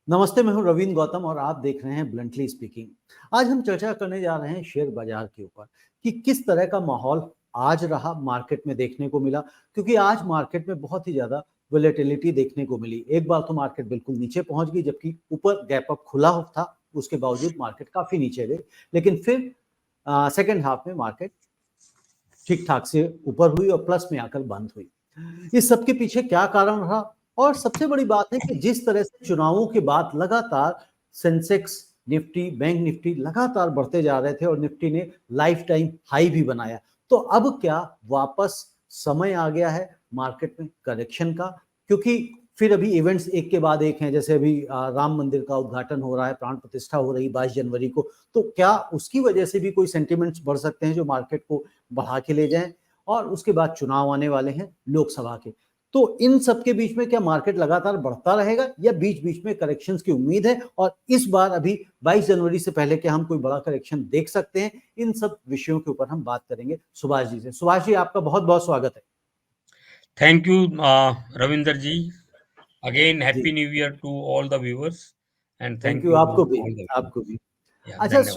नमस्ते, मैं हूं रवींद्र गौतम और आप देख रहे हैं ब्लंटली स्पीकिंग। आज हम चर्चा करने जा रहे हैं शेयर बाजार के ऊपर कि किस तरह का माहौल आज रहा मार्केट में देखने को मिला, क्योंकि आज मार्केट में बहुत ही ज़्यादा वोलेटिलिटी देखने को मिली। एक बार तो मार्केट बिल्कुल नीचे पहुंच गई, जबकि ऊपर गैप अप खुला था, उसके बावजूद मार्केट काफ़ी नीचे गई। लेकिन फिर सेकेंड हाफ में मार्केट ठीक ठाक से ऊपर हुई और प्लस में आकर बंद हुई। इस सब के पीछे क्या कारण रहा? और सबसे बड़ी बात है कि जिस तरह से चुनावों के बाद लगातार सेंसेक्स, निफ्टी, बैंक निफ्टी लगातार बढ़ते जा रहे थे और निफ्टी ने लाइफ टाइम हाई भी बनाया। तो अब क्या वापस समय आ गया है मार्केट में करेक्शन का? क्योंकि फिर अभी इवेंट्स एक के बाद एक हैं, जैसे अभी राम मंदिर का उद्घाटन हो रहा है, प्राण प्रतिष्ठा हो रही 22 जनवरी को। तो क्या उसकी वजह से भी कोई सेंटिमेंट्स बढ़ सकते हैं जो मार्केट को बढ़ा के ले जाएं? और उसके बाद चुनाव आने वाले हैं लोकसभा के। तो इन सब के बीच में क्या मार्केट लगातार बढ़ता रहेगा या बीच बीच में करेक्शंस की उम्मीद है? और इस बार अभी 22 जनवरी से पहले क्या हम कोई बड़ा करेक्शन देख सकते हैं? इन सब विषयों के ऊपर हम बात करेंगे सुभाष जी से। सुभाष जी, आपका बहुत बहुत स्वागत है। Thank you, Ravinder ji. Again, जी, Happy New Year to all the viewers, and thank thank you. you आपको भी, all the आपको भी। yeah, अच्छा धन्यवाद।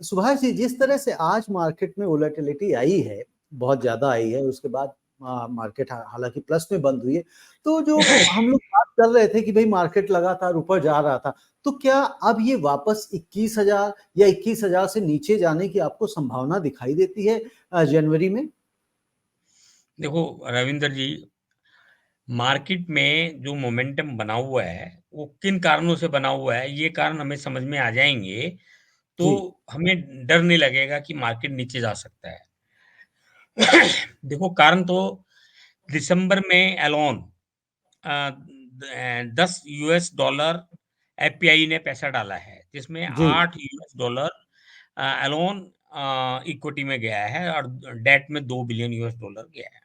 सुभाष जी, जिस तरह से आज मार्केट में वोलेटिलिटी आई है, बहुत ज्यादा आई है, उसके बाद मार्केट हालांकि प्लस में बंद हुई है। तो जो हम लोग बात कर रहे थे कि भाई मार्केट लगातार ऊपर जा रहा था, तो क्या अब ये वापस 21,000 या 21,000 से नीचे जाने की आपको संभावना दिखाई देती है जनवरी में? देखो रविंदर जी, मार्केट में जो मोमेंटम बना हुआ है वो किन कारणों से बना हुआ है, ये कारण हमें समझ में आ जाएंगे तो जी, हमें डर नहीं लगेगा कि मार्केट नीचे जा सकता है। देखो कारण तो दिसंबर में अलोन 10 US डॉलर एफपीआई ने पैसा डाला है, जिसमें जी, 8 US डॉलर अलोन इक्विटी में गया है और डेट में 2 बिलियन US डॉलर गया है।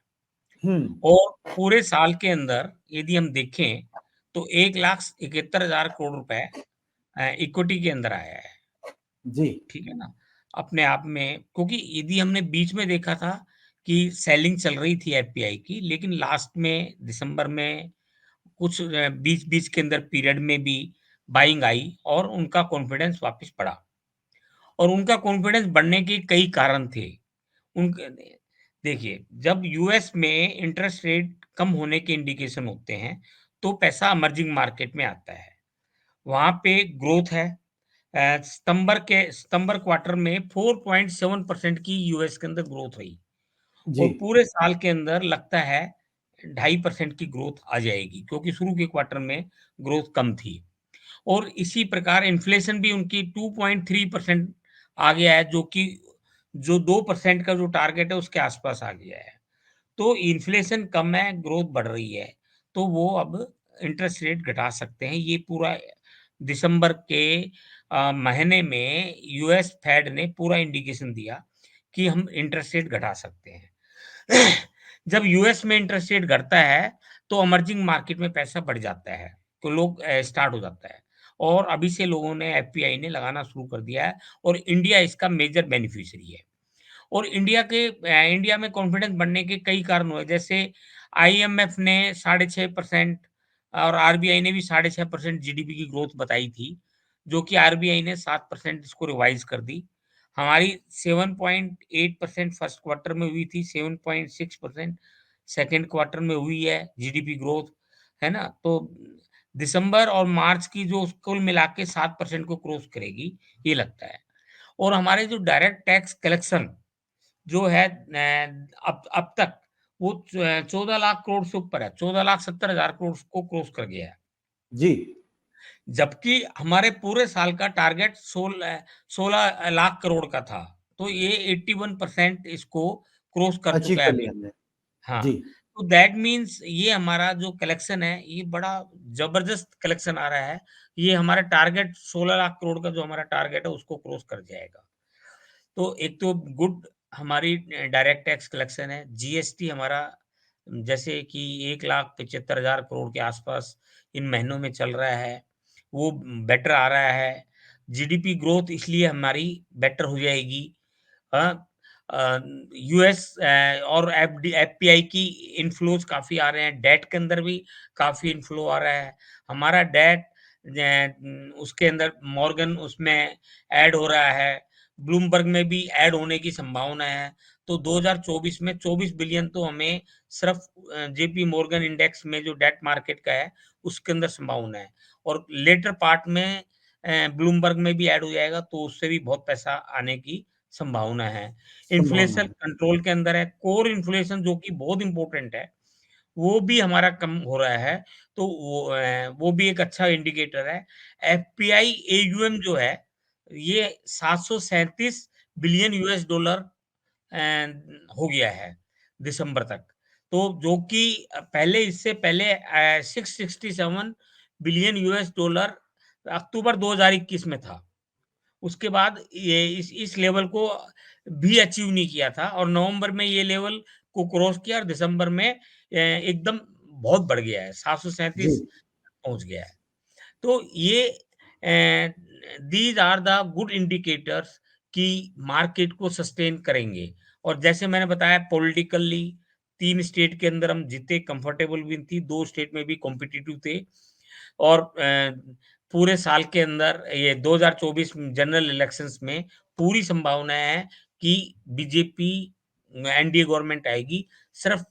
हम्म, और पूरे साल के अंदर यदि हम देखें तो 1,71,000 करोड़ रुपए इक्विटी के अंदर आया है। जी, ठीक है ना? अपने आप में, क्योंकि यदि हमने बीच में देखा था कि सेलिंग चल रही थी एफपीआई की, लेकिन लास्ट में दिसंबर में कुछ बीच-बीच के अंदर पीरियड में भी बाइंग आई और उनका कॉन्फिडेंस वापस बढ़ा। और उनका कॉन्फिडेंस बढ़ने के कई कारण थे। उनके देखिए, जब यूएस में इंटरेस्ट रेट कम होने के इंडिकेशन होते हैं, तो पैसा इमर्जिंग मार्केट में आता है। वहाँ पे ग्रोथ है। सितंबर क्वार्टर में 4.7% की यूएस के अंदर ग्रोथ रही जी, और पूरे साल के अंदर लगता है 2.5% की ग्रोथ आ जाएगी, क्योंकि शुरू के क्वार्टर में ग्रोथ कम थी। और इसी प्रकार इन्फ्लेशन भी उनकी 2.3% आ गया है, जो कि जो 2% का जो टारगेट है उसके आसपास आ गया है। तो इन्फ्लेशन कम है, ग्रोथ बढ़ रही है, तो वो अब इंटरेस्ट रेट घटा सकते हैं। ये पूरा दिसंबर के महीने में यूएस फेड ने पूरा इंडिकेशन दिया कि हम इंटरेस्ट रेट घटा सकते हैं। जब यूएस में इंटरेस्ट रेट घटता है, तो इमर्जिंग मार्केट में पैसा बढ़ जाता है, तो लोग स्टार्ट हो जाता है और अभी से लोगों ने एफपीआई ने लगाना शुरू कर दिया है और इंडिया इसका मेजर बेनिफिशियरी है। और इंडिया में कॉन्फिडेंस बढ़ने के कई कारण हुए, जैसे आईएमएफ ने 6.5% और आरबीआई ने भी 6.5% जीडीपी की ग्रोथ बताई थी, जो कि आरबीआई ने 7% इसको रिवाइज कर दी। हमारी 7.8% फर्स्ट क्वार्टर में हुई थी, 7.6% सेकंड क्वार्टर में हुई है जीडीपी ग्रोथ, है ना? तो दिसंबर और मार्च की जो कुल मिला के 7% को क्रॉस करेगी, ये लगता है। और हमारे जो डायरेक्ट टैक्स कलेक्शन जो है अब तक वो 14 लाख करोड़ से ऊपर है, 14,70,000 करोड़ को क्रॉस कर गया है। जी, जबकि हमारे पूरे साल का टारगेट 16 लाख करोड़ का था। तो ये 81% इसको क्रॉस कर अचीव चुका है कर लिया अभी। हमने। हाँ, जी, तो दैट मीन्स ये हमारा जो कलेक्शन है, ये बड़ा ज़बरदस्त कलेक्शन आ रहा है। ये हमारा टारगेट 16 लाख करोड़ का जो हमारा टारगेट है, उसको क्रॉस कर जाएगा। तो एक तो गुड हमारी डायरेक्ट टैक्स कलेक्शन है। जीएसटी हमारा जैसे कि 1,75,000 करोड़ के आसपास इन महीनों में चल रहा है, वो बेटर आ रहा है। जीडीपी ग्रोथ इसलिए हमारी बेटर हो जाएगी। हाँ, यूएस और एफपीआई की इन्फ्लोज काफ़ी आ रहे हैं, डेट के अंदर भी काफ़ी इन्फ्लो आ रहा है। हमारा डेट उसके अंदर मॉर्गन उसमें ऐड हो रहा है, ब्लूमबर्ग में भी ऐड होने की संभावना है। तो 2024 में 24 बिलियन तो हमें सिर्फ जेपी मॉर्गन इंडेक्स में जो डेट मार्केट का है उसके अंदर संभावना है, और लेटर पार्ट में ब्लूमबर्ग में भी ऐड हो जाएगा तो उससे भी बहुत पैसा आने की संभावना है। संभावना इन्फ्लेशन है। कंट्रोल के अंदर है, कोर इन्फ्लेशन जो कि बहुत इंपॉर्टेंट है वो भी हमारा कम हो रहा है, तो वो भी एक अच्छा इंडिकेटर है। एफपीआई एयूएम जो है, ये 737 बिलियन यूएस डॉलर हो गया है दिसंबर तक। तो जो कि पहले इससे पहले 667 बिलियन यूएस डॉलर अक्टूबर 2021 में था। उसके बाद ये इस लेवल को भी अचीव नहीं किया था, और नवंबर में ये लेवल को क्रॉस किया और दिसंबर में एकदम बहुत बढ़ गया है, जी। 737 पहुँच गया है। तो ये these are the good indicators कि मार्केट को सस्टेन करेंगे। और जैसे मैंने बताया पॉलिटिकली 3 स्टेट के अंदर हम जीते, कंफर्टेबल विन थी, 2 स्टेट में भी कॉम्पिटिटिव थे, और पूरे साल के अंदर ये 2024 जनरल इलेक्शंस में पूरी संभावना है कि बीजेपी एनडीए गवर्नमेंट आएगी। सिर्फ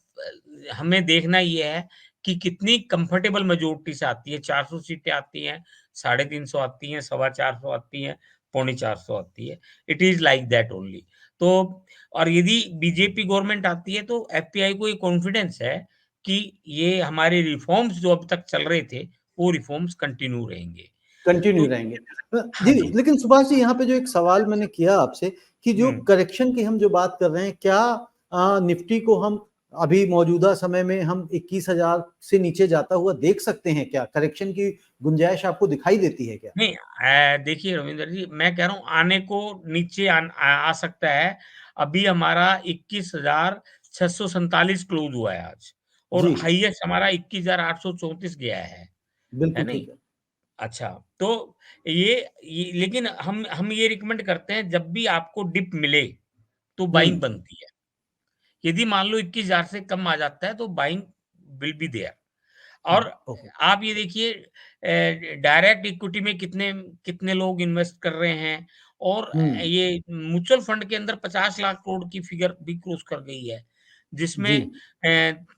हमें देखना ये है कि कितनी कंफर्टेबल मेजॉरिटी से आती है। 400 सीटें आती हैं, 350 आती हैं, सवा 400 आती हैं, पौने 400 आती है। It is like that only. तो और यदि बीजेपी गवर्नमेंट आती है तो एफपीआई को ये कॉन्फिडेंस है कि ये हमारे रिफॉर्म्स जो अब तक चल रहे थे, वो रिफॉर्म्स कंटिन्यू रहेंगे। कंटिन्यू तो रहेंगे। जी, हाँ जी। लेकिन सुभाष जी यहाँ पे जो एक सवाल मैंने किया आपसे कि जो हुँ। करेक्शन की हम जो बात कर रहे हैं, क्या निफ्टी को हम अभी मौजूदा समय में हम 21,000 से नीचे जाता हुआ देख सकते हैं क्या? करेक्शन की गुंजाइश आपको दिखाई देती है क्या? नहीं देखिए रविंद्र जी, मैं कह रहा हूँ आने को नीचे आ सकता है। अभी हमारा 21,647 क्लोज़ हुआ है आज, और जी, हाईएस्ट हमारा 21,834 गया है बिल्कुल नहीं? ठीक है। अच्छा, तो ये लेकिन हम ये रिकमेंड करते हैं जब भी आपको डिप मिले, तो हुँ, बाइंग बनती है। यदि मान लो 21,000 से कम आ जाता है तो बाइंग विल बी देयर। और ओके। आप ये देखिए डायरेक्ट इक्विटी में कितने कितने लोग इन्वेस्ट कर रहे हैं, और हुँ, ये म्यूचुअल फंड के अंदर 50 लाख करोड़ की फिगर भी क्रॉस कर गई है, जिसमें जी,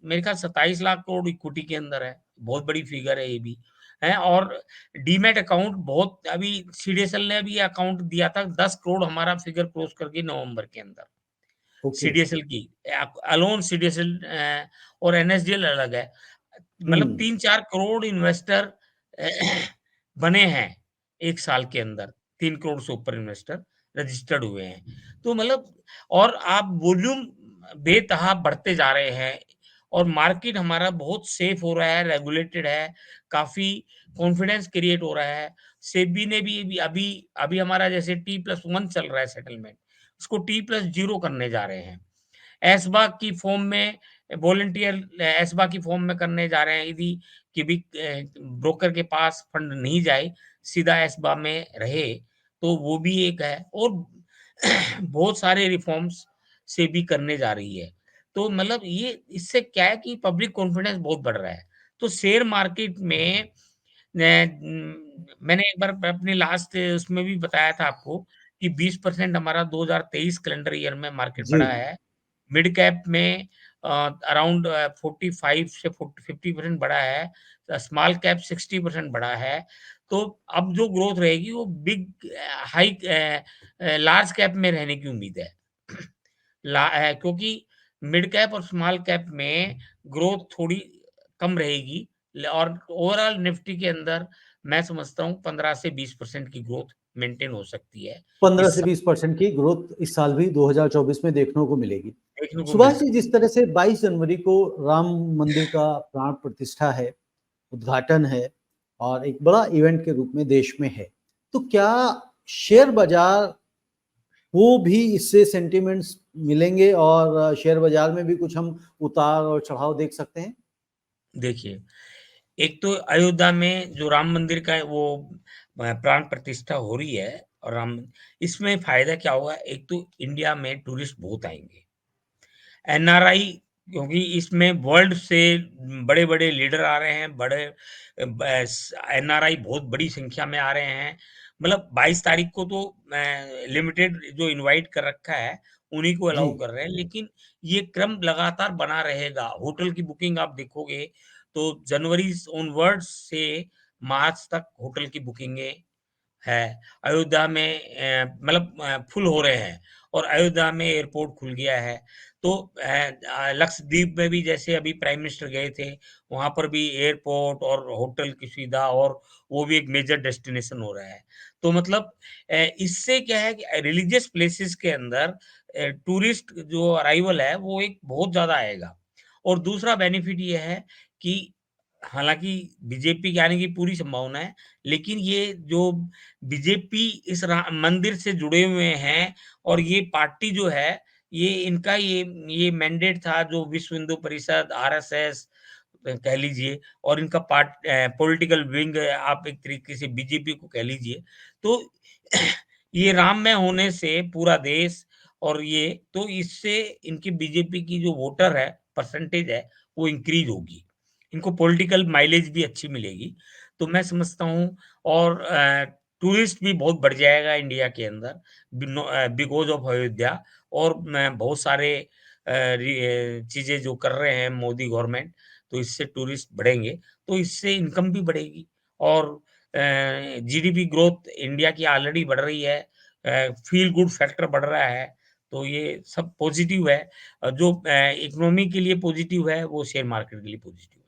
मेरे ख्याल 27 लाख करोड़ इक्विटी के अंदर है। बहुत बड़ी फिगर है ये भी, है। और डीमैट अकाउंट बहुत, अभी सीडीएसएल ने भी अकाउंट दिया था, 10 करोड़ हमारा फिगर क्रॉस कर गई नवंबर के अंदर। ओके। सीडीएसएल की अलोन सीडीएसएल और एनएसडीएल अलग है। हुँ, मतलब 3-4 करोड़ इन्वेस्टर बने हैं 1 साल के अंदर, 3 करोड़ से ऊपर इन्वेस्टर रजिस्टर्ड हुए हैं। तो मतलब, और आप वॉल्यूम बेतहा बढ़ते जा रहे हैं, और मार्केट हमारा बहुत सेफ हो रहा है, रेगुलेटेड है, काफ़ी कॉन्फिडेंस क्रिएट हो रहा है। सेबी ने भी अभी अभी हमारा जैसे T+1 चल रहा है सेटलमेंट, उसको T+0 करने जा रहे हैं। एस्बा की फॉर्म में वॉलंटियर एस्बा की फॉर्म में करने जा रहे हैं, यदि कि भी ब्रोकर के पास फंड नहीं जाए, सीधा एस्बा में रहे, तो वो भी एक है। और बहुत सारे रिफॉर्म्स सेबी करने जा रही है। तो मतलब ये इससे क्या है कि पब्लिक कॉन्फिडेंस बहुत बढ़ रहा है। तो शेयर मार्केट में मैंने एक बार अपने लास्ट उसमें भी बताया था आपको कि 20% हमारा 2023 कैलेंडर ईयर में मार्केट जी, बढ़ा है। मिड कैप में अराउंड 45 से 50% बढ़ा है। स्मॉल कैप 60% बढ़ा है। तो अब जो ग्रोथ रहेगी वो बिग लार्ज कैप में रहने की उम्मीद है। क्योंकि मिड कैप और स्मॉल कैप में ग्रोथ थोड़ी कम रहेगी, और ओवरऑल निफ्टी के अंदर मैं समझता हूँ 15 से 20% की ग्रोथ मेंटेन हो सकती है 15 इस से साल, 20% की ग्रोथ इस साल भी 2024 में देखने को मिलेगी। देखने को मिल सुभाष जी, सकती जिस है। तरह से 22 जनवरी को राम मंदिर का प्राण प्रतिष्ठा है, उद्घाटन है और एक बड़ा इवेंट के रूप में देश में है, तो क्या शेयर बाजार को भी इससे सेंटिमेंट्स मिलेंगे और शेयर बाजार में भी कुछ हम उतार और चढ़ाव देख सकते हैं? देखिए, एक तो अयोध्या में जो राम मंदिर का वो प्राण प्रतिष्ठा हो रही है, और राम, इसमें फ़ायदा क्या होगा, एक तो इंडिया में टूरिस्ट बहुत आएँगे। एनआरआई क्योंकि इसमें वर्ल्ड से बड़े-बड़े लीडर आ रहे हैं, बड़े एनआरआई बहुत बड़ी संख्या में आ रहे हैं। मतलब 22 तारीख को तो लिमिटेड जो इनवाइट कर रखा है, उन्हीं को जी, अलाउ कर रहे हैं, लेकिन ये क्रम लगातार बना रहेगा। होटल की बुकिंग आप देखोगे, तो जनवरी ऑनवर्ड्स से मार्च तक होटल की बुकिंगें है। अयोध्या में मतलब फुल हो रहे हैं और अयोध्या में एयरपोर्ट खुल गया है। तो लक्षद्वीप में भी जैसे अभी प्राइम मिनिस्टर गए थे, वहाँ पर भी एयरपोर्ट और होटल की सुविधा और वो भी एक मेजर डेस्टिनेशन हो रहा है। तो मतलब इससे क्या है कि रिलीजियस प्लेसेस के अंदर टूरिस्ट जो अराइवल है, वो एक बहुत ज़्यादा आएगा। और दूसरा बेनिफिट ये है कि हालाँकि बीजेपी के आने की पूरी संभावना है, लेकिन ये जो बीजेपी इस मंदिर से जुड़े हुए हैं और ये पार्टी जो है, ये इनका ये मैंडेट था जो विश्व हिंदू परिषद, आरएसएस कह लीजिए और इनका पॉलिटिकल विंग आप एक तरीके से बीजेपी को कह लीजिए। तो ये राममय होने से पूरा देश और ये तो इससे इनकी बीजेपी की जो वोटर है, परसेंटेज है, वो इंक्रीज़ होगी। इनको पॉलिटिकल माइलेज भी अच्छी मिलेगी। तो मैं समझता हूँ और टूरिस्ट भी बहुत बढ़ जाएगा इंडिया के अंदर बिकॉज़ ऑफ अयोध्या और मैं बहुत सारे चीज़ें जो कर रहे हैं मोदी गवर्नमेंट, तो इससे टूरिस्ट बढ़ेंगे, तो इससे इनकम भी बढ़ेगी और जीडीपी ग्रोथ इंडिया की ऑलरेडी बढ़ रही है। फील गुड फैक्टर बढ़ रहा है, तो ये सब पॉज़िटिव है। जो इकोनॉमी के लिए पॉज़िटिव है, वो शेयर मार्केट के लिए पॉज़िटिव है।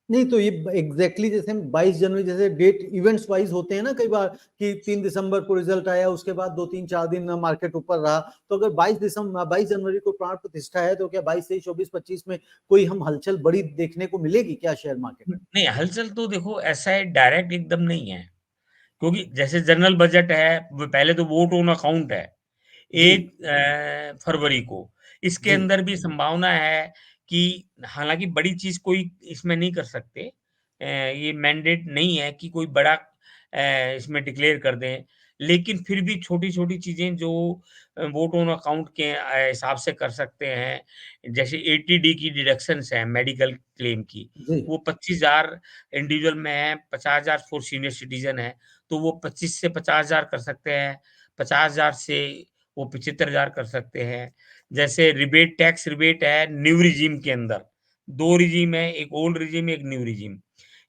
नहीं तो ये एग्जैक्टली जैसे हम 22 जनवरी जैसे डेट इवेंट्स वाइज होते हैं ना कई बार कि 3 दिसंबर को रिजल्ट आया, उसके बाद 2-3-4 दिन मार्केट ऊपर रहा। तो अगर 22 जनवरी को प्राण प्रतिष्ठा है तो क्या 22 से 24-25 में कोई हम हलचल बड़ी देखने को मिलेगी क्या शेयर मार्केट में? नहीं, हलचल तो देखो ऐसा है डायरेक्ट एकदम नहीं है, क्योंकि जैसे जनरल बजट है, वो पहले तो वोट ऑन अकाउंट है। जी, 1 फरवरी को। इसके जी, अंदर भी संभावना है कि हालाँकि बड़ी चीज़ कोई इसमें नहीं कर सकते। ये मैंडेट नहीं है कि कोई बड़ा इसमें डिक्लेयर कर दें। लेकिन फिर भी छोटी-छोटी चीज़ें जो वोट ऑन अकाउंट के हिसाब से कर सकते हैं। जैसे एटीडी की डिडक्शंस हैं मेडिकल क्लेम की, जी, वो 25,000 इंडिविजुअल में है, 50,000 फॉर सीनियर सिटीज़न है, तो वो 25 से 50,000 कर सकते हैं। 50,000 से वो 75,000 कर सकते हैं। जैसे रिबेट टैक्स रिबेट है न्यू रिजीम के अंदर, 2 रिजीम है, एक ओल्ड रिजीम, एक न्यू रिजीम।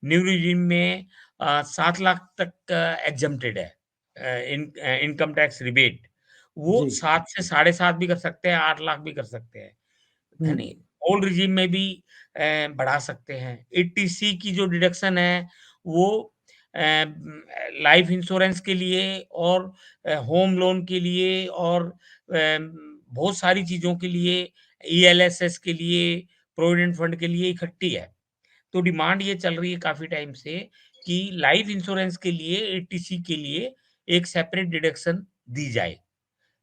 न्यू रिजीम में 7 लाख तक एग्जम्प्टेड है इनकम टैक्स रिबेट। वो जी, 7 से साढ़े 7 भी कर सकते हैं, 8 लाख भी कर सकते हैं, है हम्म, नहीं? ओल्ड रिजीम में भी बढ़ा सकते हैं। ईटीसी की जो डिडक्शन है, वो लाइफ इंश्योरेंस के लिए और होम लोन के लिए और बहुत सारी चीज़ों के लिए, ईएलएसएस के लिए, प्रोविडेंट फंड के लिए इकट्ठी है। तो डिमांड ये चल रही है काफ़ी टाइम से कि लाइफ इंश्योरेंस के लिए, ईटीसी के लिए एक सेपरेट डिडक्शन दी जाए।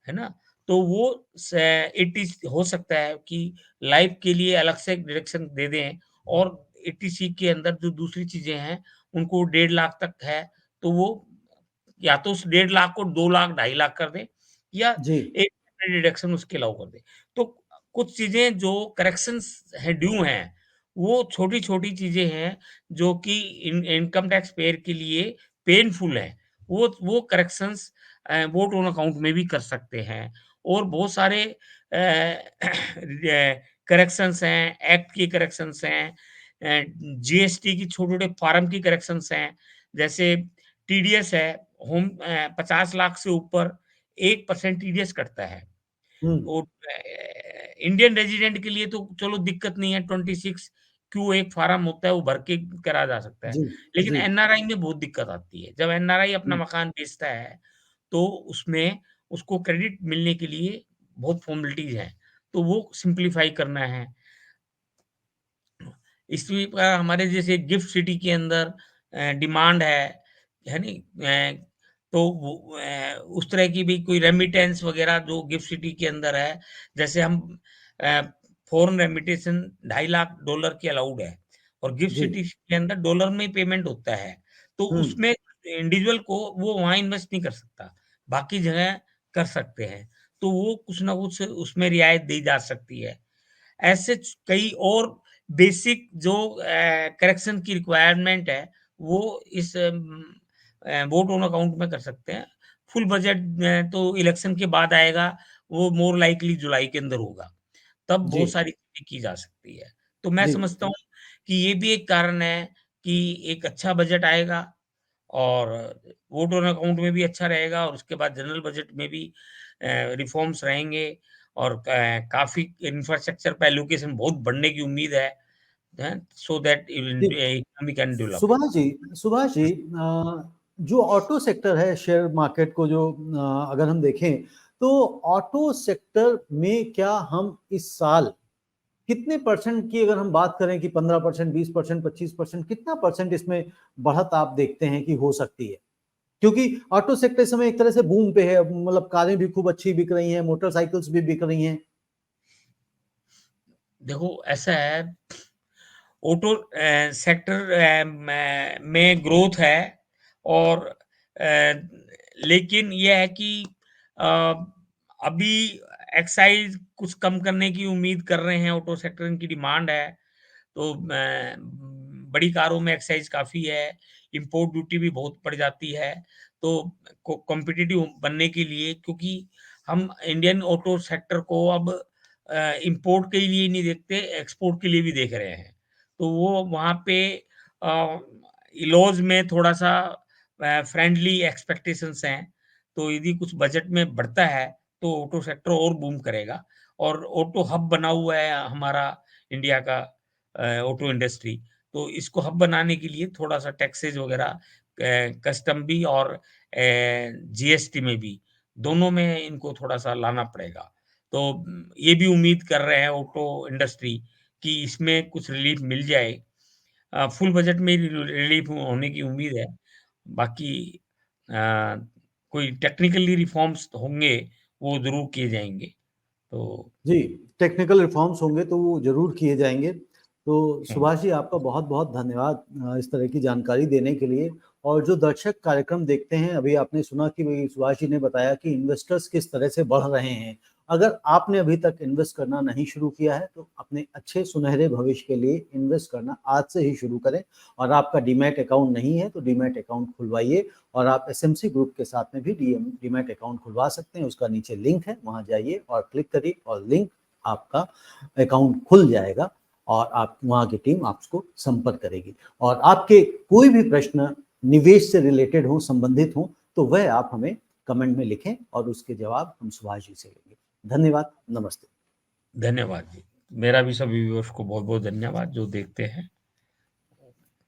है ना? तो वो स 80 हो सकता है कि लाइफ के लिए अलग से डिडक्शन दे दें और एटीसी के अंदर जो दूसरी चीज़ें हैं, उनको 1.5 लाख तक है, तो वो या तो उस 1.5 लाख को 2 लाख, 2.5 लाख कर दें या जी, एक डिडक्शन उसके अलाउ कर दें। तो कुछ चीज़ें जो करेक्शंस हैं, ड्यू हैं, वो छोटी-छोटी चीज़ें हैं, जो कि इनकम टैक्स पेयर के लिए पेनफुल हैं। वो करेक्शंस वोट ऑन अकाउंट में भी कर सकते हैं और बहुत सारे करेक्शंस हैं, एक्ट की करेक्शंस हैं, जीएसटी की छोटे-छोटे फार्म की करेक्शंस हैं। जैसे टीडीएस है, 50 लाख से ऊपर 1% टीडीएस कटता है। हम्म, और इंडियन रेज़िडेंट के लिए तो चलो दिक्कत नहीं है, 26 क्यू एक फ़ॉर्म होता है, वो भर के करा जा सकता है। जी, लेकिन जी, एनआरआई में बहुत दिक्कत आती है। जब एनआरआई अपना हम्म, मकान बेचता है, तो उसमें उसको क्रेडिट मिलने के लिए बहुत फ़ॉर्मेलिटीज़ हैं, तो वो सिम्प्लीफ़ाई करना है। इसी प्रकार हमारे जैसे गिफ्ट सिटी के अंदर डिमांड है नहीं? तो वो उस तरह की भी कोई रेमिटेंस वगैरह जो गिफ्ट सिटी के अंदर है, जैसे हम अ, फ़ॉरेन रेमिटेशन $2.5 लाख की अलाउड है और गिफ्ट जी, सिटी के अंदर डॉलर में ही पेमेंट होता है। तो हम्म, उसमें इंडिविजुअल को वो वहाँ इन्वेस्ट नहीं कर सकता, बाकी जगह कर सकते हैं। तो वो कुछ ना कुछ उसमें रियायत दी जा सकती है। ऐसे कई और बेसिक जो करेक्शन की रिक्वायरमेंट है, वो इस वोट ऑन अकाउंट में कर सकते हैं। फुल बजट तो इलेक्शन के बाद आएगा, वो मोर लाइकली जुलाई के अंदर होगा। तब जी, बहुत सारी चीज़ें की जा सकती है। तो मैं जी, समझता हूँ कि ये भी एक कारण है कि एक अच्छा बजट आएगा और वोट ऑन अकाउंट में भी अच्छा रहेगा और उसके बाद जनरल बजट में भी रिफॉर्म्स रहेंगे और काफ़ी इंफ्रास्ट्रक्चर पे एलोकेशन बहुत बढ़ने की उम्मीद है, सो दैट जी। Economy can develop. Subhash ji, जो ऑटो सेक्टर है शेयर मार्केट को जो अगर हम देखें तो ऑटो सेक्टर में क्या हम इस साल कितने परसेंट की अगर हम बात करें कि 15%, 20%, 25%, कितना परसेंट इसमें बढ़त आप देखते हैं कि हो सकती है? क्योंकि ऑटो सेक्टर इस समय एक तरह से बूम पे है, मतलब कारें भी खूब अच्छी बिक रही हैं, मोटरसाइकिल्स भी बिक रही हैं। देखो ऐसा है, ऑटो सेक्टर में ग्रोथ है और लेकिन ये है कि अ, अभी एक्साइज़ कुछ कम करने की उम्मीद कर रहे हैं ऑटो सेक्टर, इनकी डिमांड है। तो बड़ी कारों में एक्साइज़ काफ़ी है, इम्पोर्ट ड्यूटी भी बहुत पड़ जाती है। तो कॉम्पिटिटिव बनने के लिए, क्योंकि हम इंडियन ऑटो सेक्टर को अब इम्पोर्ट के लिए ही नहीं देखते, एक्सपोर्ट के लिए भी देख रहे हैं। तो वो वहाँ पे अ, लॉज़ में थोड़ा-सा फ्रेंडली एक्सपेक्टेशंस हैं। तो यदि कुछ बजट में बढ़ता है, तो ऑटो सेक्टर और बूम करेगा और ऑटो हब बना हुआ है हमारा इंडिया का ऑटो इंडस्ट्री। तो इसको हब बनाने के लिए थोड़ा-सा टैक्सेज़ वगैरह कस्टम भी और जीएसटी में भी, दोनों में इनको थोड़ा-सा लाना पड़ेगा। तो ये भी उम्मीद कर रहे हैं ऑटो इंडस्ट्री कि इसमें कुछ रिलीफ मिल जाए। फुल बजट में रिलीफ होने की उम्मीद है। बाकी अ, कोई टेक्निकली रिफॉर्म्स होंगे, वो ज़रूर किए जाएँगे। तो जी, टेक्निकल रिफॉर्म्स होंगे तो वो ज़रूर किए जाएँगे। तो हुँ, सुभाष जी आपका बहुत-बहुत धन्यवाद इस तरह की जानकारी देने के लिए। और जो दर्शक कार्यक्रम देखते हैं, अभी आपने सुना कि भई सुभाष जी ने बताया कि इन्वेस्टर्स किस तरह से बढ़ रहे हैं। अगर आपने अभी तक इन्वेस्ट करना नहीं शुरू किया है, तो अपने अच्छे सुनहरे भविष्य के लिए इन्वेस्ट करना आज से ही शुरू करें। और आपका डीमैट अकाउंट नहीं है, तो डीमैट अकाउंट खुलवाइए और आप एसएमसी ग्रुप के साथ में भी डीमैट अकाउंट खुलवा सकते हैं। उसका नीचे लिंक है, वहाँ जाइए और क्लिक करिए और लिंक आपका अकाउंट खुल जाएगा और आप वहाँ की टीम आपको संपर्क करेगी। और आपके कोई भी प्रश्न निवेश से रिलेटेड हों, संबंधित हों, तो वह आप हमें कमेंट में लिखें और उसके जवाब हम सुभाष जी से लेंगे। धन्यवाद, नमस्ते। धन्यवाद जी। मेरा भी सभी व्यूअर्स को बहुत-बहुत धन्यवाद जो देखते हैं।